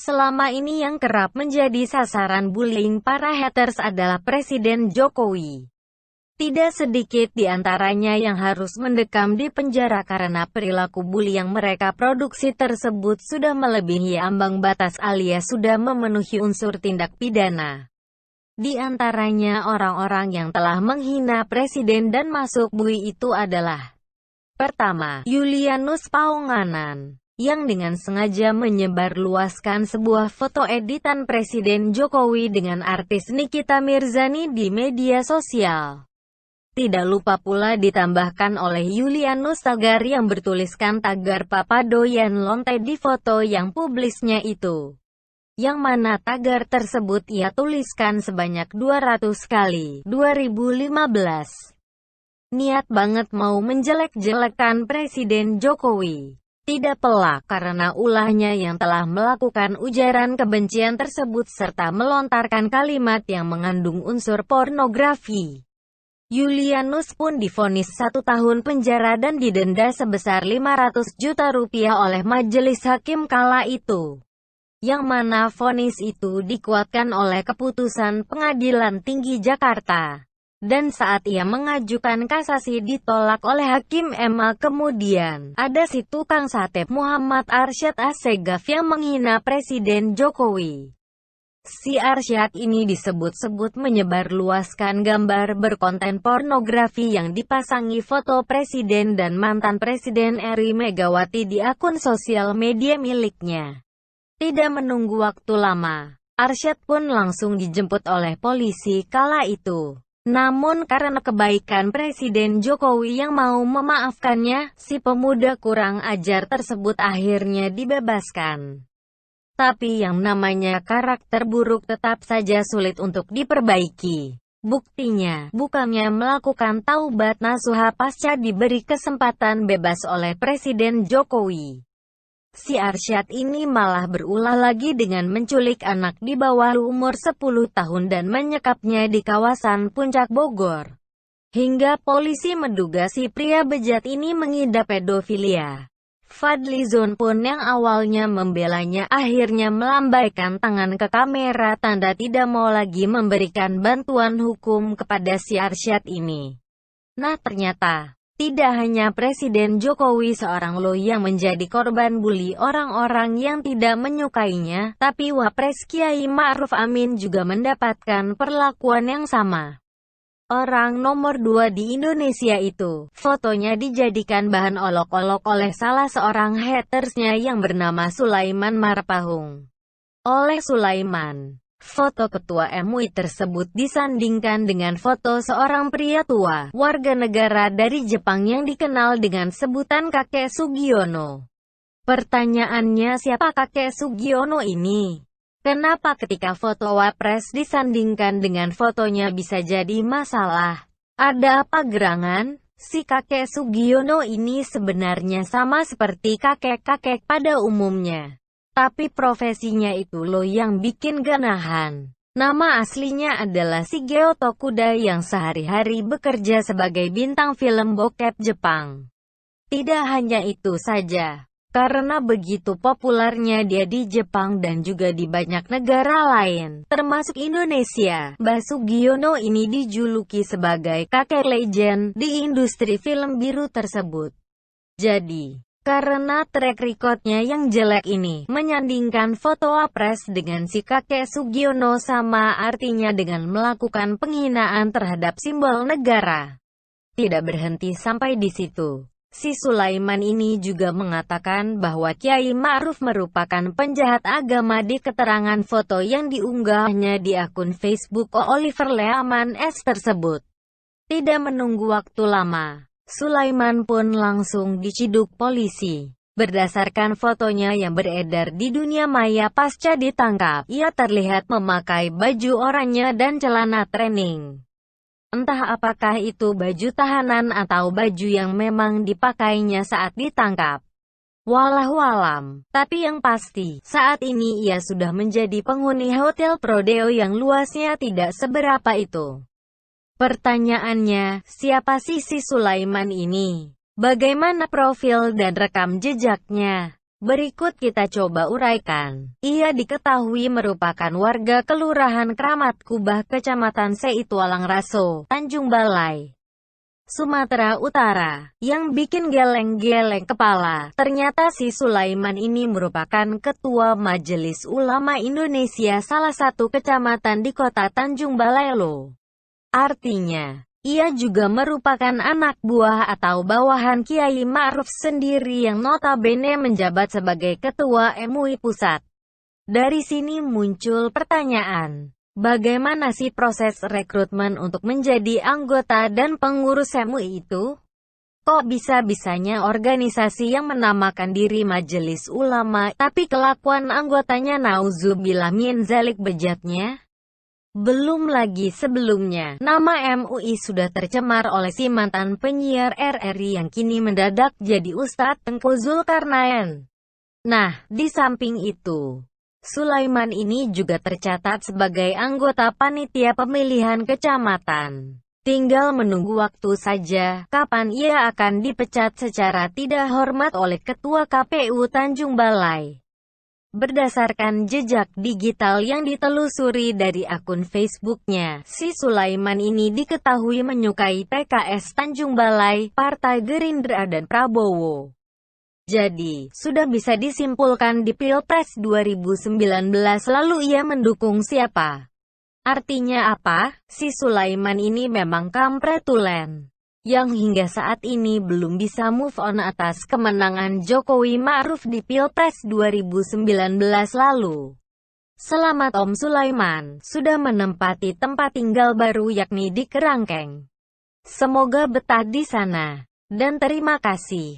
Selama ini yang kerap menjadi sasaran bullying para haters adalah Presiden Jokowi. Tidak sedikit di antaranya yang harus mendekam di penjara karena perilaku bully yang mereka produksi tersebut sudah melebihi ambang batas alias sudah memenuhi unsur tindak pidana. Di antaranya orang-orang yang telah menghina presiden dan masuk bui itu adalah: pertama, Julianus Paunganan, yang dengan sengaja menyebarluaskan sebuah foto editan Presiden Jokowi dengan artis Nikita Mirzani di media sosial. Tidak lupa pula ditambahkan oleh Julianus tagar yang bertuliskan tagar Papa Doyan Lonte di foto yang publisnya itu. Yang mana tagar tersebut ia tuliskan sebanyak 200 kali, 2015. Niat banget mau menjelek-jelekan Presiden Jokowi. Tidak pelak karena ulahnya yang telah melakukan ujaran kebencian tersebut serta melontarkan kalimat yang mengandung unsur pornografi. Julianus pun divonis 1 tahun penjara dan didenda sebesar 500 juta rupiah oleh majelis hakim kala itu. Yang mana vonis itu dikuatkan oleh keputusan Pengadilan Tinggi Jakarta. Dan saat ia mengajukan kasasi ditolak oleh Hakim MA. Kemudian, ada si tukang sate Muhammad Arsyad Assegaf yang menghina Presiden Jokowi. Si Arsyad ini disebut-sebut menyebarluaskan gambar berkonten pornografi yang dipasangi foto presiden dan mantan Presiden RI Megawati di akun sosial media miliknya. Tidak menunggu waktu lama, Arsyad pun langsung dijemput oleh polisi kala itu. Namun karena kebaikan Presiden Jokowi yang mau memaafkannya, si pemuda kurang ajar tersebut akhirnya dibebaskan. Tapi yang namanya karakter buruk tetap saja sulit untuk diperbaiki. Buktinya, bukannya melakukan taubat nasuha pasca diberi kesempatan bebas oleh Presiden Jokowi. Si Arsyad ini malah berulah lagi dengan menculik anak di bawah umur 10 tahun dan menyekapnya di kawasan Puncak Bogor. Hingga polisi menduga si pria bejat ini mengidap pedofilia. Fadlizon pun yang awalnya membelanya akhirnya melambaikan tangan ke kamera tanda tidak mau lagi memberikan bantuan hukum kepada si Arsyad ini. Nah ternyata, tidak hanya Presiden Jokowi seorang loh yang menjadi korban bully orang-orang yang tidak menyukainya, tapi Wapres Kiai Ma'ruf Amin juga mendapatkan perlakuan yang sama. Orang nomor 2 di Indonesia itu, fotonya dijadikan bahan olok-olok oleh salah seorang hatersnya yang bernama Sulaiman Marpahung. Oleh Sulaiman, foto ketua MUI tersebut disandingkan dengan foto seorang pria tua, warga negara dari Jepang yang dikenal dengan sebutan Kakek Sugiono. Pertanyaannya, siapa Kakek Sugiono ini? Kenapa ketika foto Wapres disandingkan dengan fotonya bisa jadi masalah? Ada apa gerangan? Si Kakek Sugiono ini sebenarnya sama seperti kakek-kakek pada umumnya. Tapi profesinya itu loh yang bikin ganahan. Nama aslinya adalah Shigeo Tokuda yang sehari-hari bekerja sebagai bintang film bokep Jepang. Tidak hanya itu saja. Karena begitu populernya dia di Jepang dan juga di banyak negara lain, termasuk Indonesia, Mbah Sugiono ini dijuluki sebagai kakek legend di industri film biru tersebut. Jadi, karena track recordnya yang jelek ini, menyandingkan foto Wapres dengan si kakek Sugiono sama artinya dengan melakukan penghinaan terhadap simbol negara. Tidak berhenti sampai di situ. Si Sulaiman ini juga mengatakan bahwa Kiai Ma'ruf merupakan penjahat agama di keterangan foto yang diunggahnya di akun Facebook Oliver Leaman S tersebut. Tidak menunggu waktu lama, Sulaiman pun langsung diciduk polisi. Berdasarkan fotonya yang beredar di dunia maya pasca ditangkap, ia terlihat memakai baju oranye dan celana training. Entah apakah itu baju tahanan atau baju yang memang dipakainya saat ditangkap. Wallahualam, tapi yang pasti, saat ini ia sudah menjadi penghuni hotel Prodeo yang luasnya tidak seberapa itu. Pertanyaannya, siapa sih si Sulaiman ini? Bagaimana profil dan rekam jejaknya? Berikut kita coba uraikan. Ia diketahui merupakan warga Kelurahan Kramat Kubah, Kecamatan Seitualang Raso, Tanjung Balai, Sumatera Utara. Yang bikin geleng-geleng kepala, ternyata si Sulaiman ini merupakan Ketua Majelis Ulama Indonesia salah satu kecamatan di kota Tanjung Balai loh. Artinya, ia juga merupakan anak buah atau bawahan Kiai Ma'ruf sendiri yang notabene menjabat sebagai Ketua MUI Pusat. Dari sini muncul pertanyaan, bagaimana sih proses rekrutmen untuk menjadi anggota dan pengurus MUI itu? Kok bisa-bisanya organisasi yang menamakan diri Majelis Ulama, tapi kelakuan anggotanya nauzubillah min zalik bejatnya? Belum lagi sebelumnya, nama MUI sudah tercemar oleh si mantan penyiar RRI yang kini mendadak jadi Ustadz Tengku Zulkarnaen. Nah, di samping itu, Sulaiman ini juga tercatat sebagai anggota panitia pemilihan kecamatan. Tinggal menunggu waktu saja, kapan ia akan dipecat secara tidak hormat oleh Ketua KPU Tanjung Balai. Berdasarkan jejak digital yang ditelusuri dari akun Facebooknya, si Sulaiman ini diketahui menyukai PKS Tanjung Balai, Partai Gerindra dan Prabowo. Jadi, sudah bisa disimpulkan di Pilpres 2019 lalu ia mendukung siapa? Artinya apa? Si Sulaiman ini memang kampretulen, yang hingga saat ini belum bisa move on atas kemenangan Jokowi Ma'ruf di Pilpres 2019 lalu. Selamat Om Sulaiman, sudah menempati tempat tinggal baru yakni di Kerangkeng. Semoga betah di sana. Dan terima kasih.